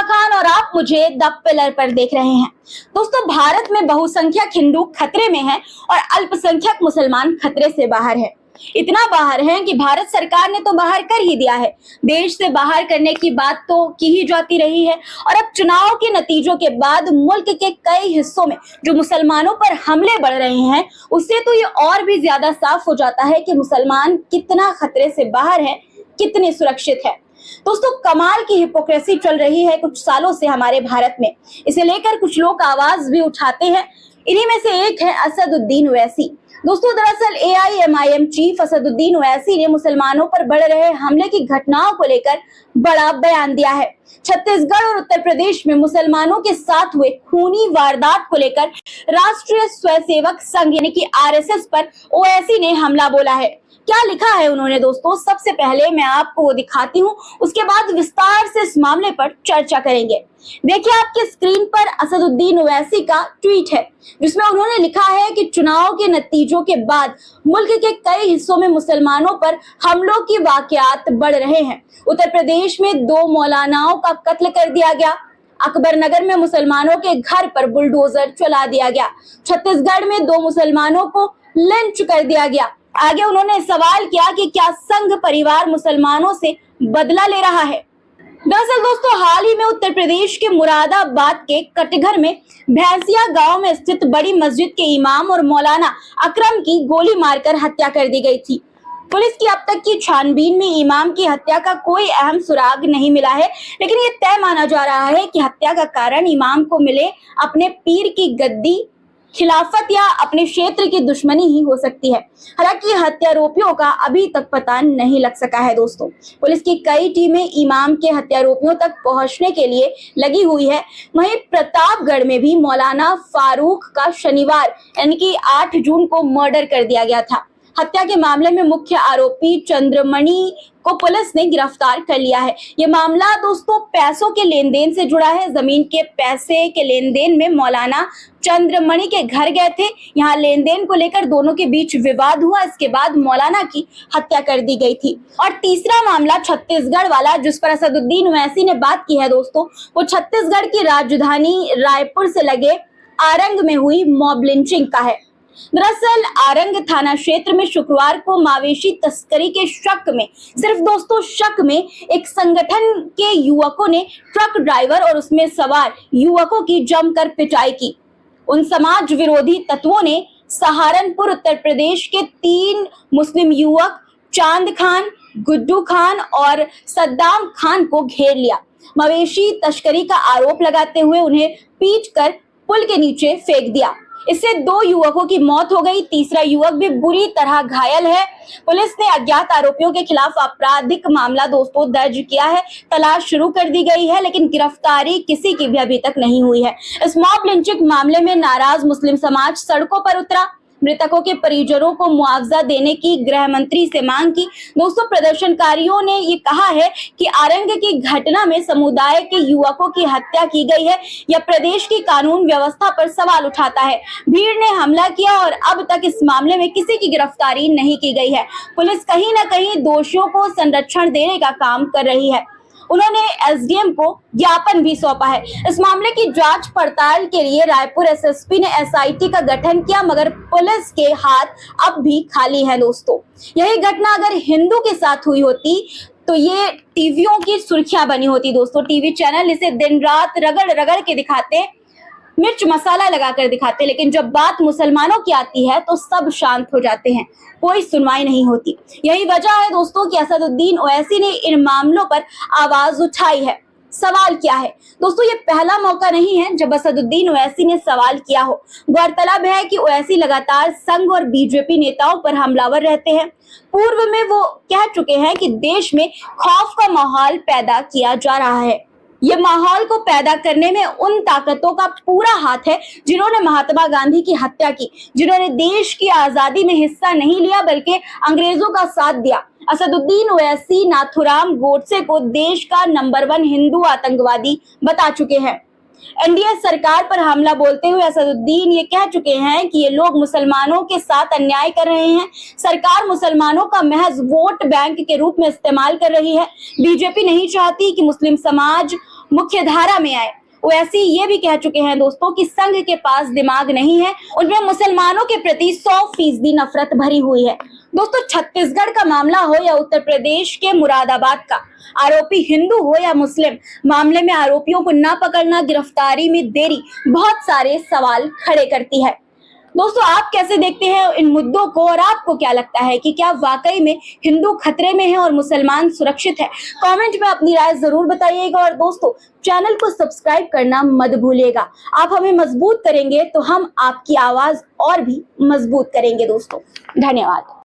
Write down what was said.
खान और आप मुझे द पिलर पर देख रहे हैं। दोस्तों, भारत में बहुसंख्यक हिंदू खतरे में हैं और अल्पसंख्यक मुसलमान खतरे से बाहर है। इतना बाहर है कि भारत सरकार ने तो बाहर कर ही दिया है। देश से बाहर करने की बात तो की ही जाती रही है और अब चुनाव के नतीजों के बाद मुल्क के कई हिस्सों में जो मुसलमानों पर हमले बढ़ रहे हैं, उससे तो ये और भी ज्यादा साफ हो जाता है कि मुसलमान कितना खतरे से बाहर है, कितने सुरक्षित है। दोस्तों, कमाल की हिपोक्रेसी चल रही है कुछ सालों से हमारे भारत में। इसे लेकर कुछ लोग आवाज भी उठाते हैं। इन्हीं में से एक है असदुद्दीन ओवैसी। दोस्तों, दरअसल AIMIM चीफ असदुद्दीन ओवैसी ने मुसलमानों पर बढ़ रहे हमले की घटनाओं को लेकर बड़ा बयान दिया है। छत्तीसगढ़ और उत्तर प्रदेश में मुसलमानों के साथ हुए खूनी वारदात को लेकर राष्ट्रीय स्वयंसेवक संघ यानी कि RSS पर ओवैसी ने हमला बोला है। क्या लिखा है उन्होंने दोस्तों, सबसे पहले मैं आपको वो दिखाती हूँ, उसके बाद विस्तार से इस मामले पर चर्चा करेंगे। देखिए, आपके स्क्रीन पर असदुद्दीन ओवैसी का ट्वीट है जिसमें उन्होंने लिखा है कि चुनाव के नतीजों के बाद मुल्क के कई हिस्सों में मुसलमानों पर हमलों की वाकयात बढ़ रहे हैं। उत्तर प्रदेश में 2 मौलानाओं का कत्ल कर दिया गया। अकबर नगर में मुसलमानों के घर पर बुलडोजर चला दिया गया। छत्तीसगढ़ में 2 मुसलमानों को लिंच कर दिया गया। आगे उन्होंने सवाल किया कि क्या संघ परिवार मुसलमानों से बदला ले रहा है। दरअसल दोस्तों, हाल ही में उत्तर प्रदेश के मुरादाबाद के कटघर में भैंसिया गांव में स्थित बड़ी मस्जिद के इमाम और मौलाना अकरम की गोली मारकर हत्या कर दी गई थी। पुलिस की अब तक की छानबीन में इमाम की हत्या का कोई अहम सुराग नहीं मिला है, लेकिन ये तय माना जा रहा है कि हत्या का कारण इमाम को मिले अपने पीर की गद्दी, खिलाफत या अपने क्षेत्र की दुश्मनी ही हो सकती है। हालांकि हत्यारोपियों का अभी तक पता नहीं लग सका है। दोस्तों, पुलिस की कई टीमें इमाम के हत्यारोपियों तक पहुंचने के लिए लगी हुई है। वहीं प्रतापगढ़ में भी मौलाना फारूक का शनिवार यानी कि 8 जून को मर्डर कर दिया गया था। हत्या के मामले में मुख्य आरोपी चंद्रमणि को पुलिस ने गिरफ्तार कर लिया है। ये मामला दोस्तों पैसों के लेन देन से जुड़ा है। जमीन के पैसे के लेन देन में मौलाना चंद्रमणि के घर गए थे। यहाँ लेन देन को लेकर दोनों के बीच विवाद हुआ। इसके बाद मौलाना की हत्या कर दी गई थी। और तीसरा मामला छत्तीसगढ़ वाला जिस पर असदुद्दीन ओवैसी ने बात की है दोस्तों, वो छत्तीसगढ़ की राजधानी रायपुर से लगे आरंग में हुई मॉब लिंचिंग का है। दरअसल आरंग थाना क्षेत्र में शुक्रवार को मवेशी तस्करी के शक में, सिर्फ दोस्तों शक में, एक संगठन के युवकों ने ट्रक ड्राइवर और उसमें सवार युवकों की जमकर पिटाई की। उन समाज विरोधी तत्वों ने सहारनपुर उत्तर प्रदेश के 3 मुस्लिम युवक चांद खान, गुड्डू खान और सद्दाम खान को घेर लिया। मवेशी तस्करी का आरोप लगाते हुए उन्हें पीटकर पुल के नीचे फेंक दिया। इससे 2 युवकों की मौत हो गई। तीसरा युवक भी बुरी तरह घायल है। पुलिस ने अज्ञात आरोपियों के खिलाफ आपराधिक मामला दोस्तों दर्ज किया है। तलाश शुरू कर दी गई है, लेकिन गिरफ्तारी किसी की भी अभी तक नहीं हुई है। इस मॉब लिंचिंग मामले में नाराज मुस्लिम समाज सड़कों पर उतरा। मृतकों के परिजनों को मुआवजा देने की गृह मंत्री से मांग की। दोस्तों, प्रदर्शनकारियों ने ये कहा है कि आरंग की घटना में समुदाय के युवकों की हत्या की गई है। यह प्रदेश की कानून व्यवस्था पर सवाल उठाता है। भीड़ ने हमला किया और अब तक इस मामले में किसी की गिरफ्तारी नहीं की गई है। पुलिस कहीं न कहीं दोषियों को संरक्षण देने का काम कर रही है। उन्होंने SDM को ज्ञापन भी सौंपा है। इस मामले की जांच पड़ताल के लिए रायपुर SSP ने SIT का गठन किया, मगर पुलिस के हाथ अब भी खाली है। दोस्तों, यही घटना अगर हिंदू के साथ हुई होती तो ये टीवियों की सुर्खियां बनी होती। दोस्तों, टीवी चैनल इसे दिन रात रगड़ रगड़ के दिखाते, मिर्च मसाला लगाकर दिखाते, लेकिन जब बात मुसलमानों की आती है तो सब शांत हो जाते हैं, कोई सुनवाई नहीं होती। यही वजह है दोस्तों कि असदुद्दीन ओवैसी ने इन मामलों पर आवाज उठाई है। सवाल क्या है दोस्तों, ये पहला मौका नहीं है जब असदुद्दीन ओवैसी ने सवाल किया हो। गौरतलब है कि ओवैसी लगातार संघ और BJP नेताओं पर हमलावर रहते हैं। पूर्व में वो कह चुके हैं कि देश में खौफ का माहौल पैदा किया जा रहा है। ये माहौल को पैदा करने में उन ताकतों का पूरा हाथ है जिन्होंने महात्मा गांधी की हत्या की, जिन्होंने देश की आजादी में हिस्सा नहीं लिया बल्कि अंग्रेजों का साथ दिया। असदुद्दीन ओवैसी नाथुराम गोडसे को देश का नंबर 1 हिंदू आतंकवादी बता चुके हैं। एनडीए सरकार पर हमला बोलते हुए असदुद्दीन ये कह चुके हैं कि ये लोग मुसलमानों के साथ अन्याय कर रहे हैं। सरकार मुसलमानों का महज वोट बैंक के रूप में इस्तेमाल कर रही है। बीजेपी नहीं चाहती कि मुस्लिम समाज मुख्य धारा में आए। वैसे ये भी कह चुके हैं दोस्तों कि संघ के पास दिमाग नहीं है, उनमें मुसलमानों के प्रति 100% नफरत भरी हुई है। दोस्तों, छत्तीसगढ़ का मामला हो या उत्तर प्रदेश के मुरादाबाद का, आरोपी हिंदू हो या मुस्लिम, मामले में आरोपियों को न पकड़ना, गिरफ्तारी में देरी बहुत सारे सवाल खड़े करती है। दोस्तों, आप कैसे देखते हैं इन मुद्दों को और आपको क्या लगता है कि क्या वाकई में हिंदू खतरे में है और मुसलमान सुरक्षित है? कमेंट में अपनी राय जरूर बताइएगा और दोस्तों, चैनल को सब्सक्राइब करना मत भूलिएगा। आप हमें मजबूत करेंगे तो हम आपकी आवाज और भी मजबूत करेंगे। दोस्तों, धन्यवाद।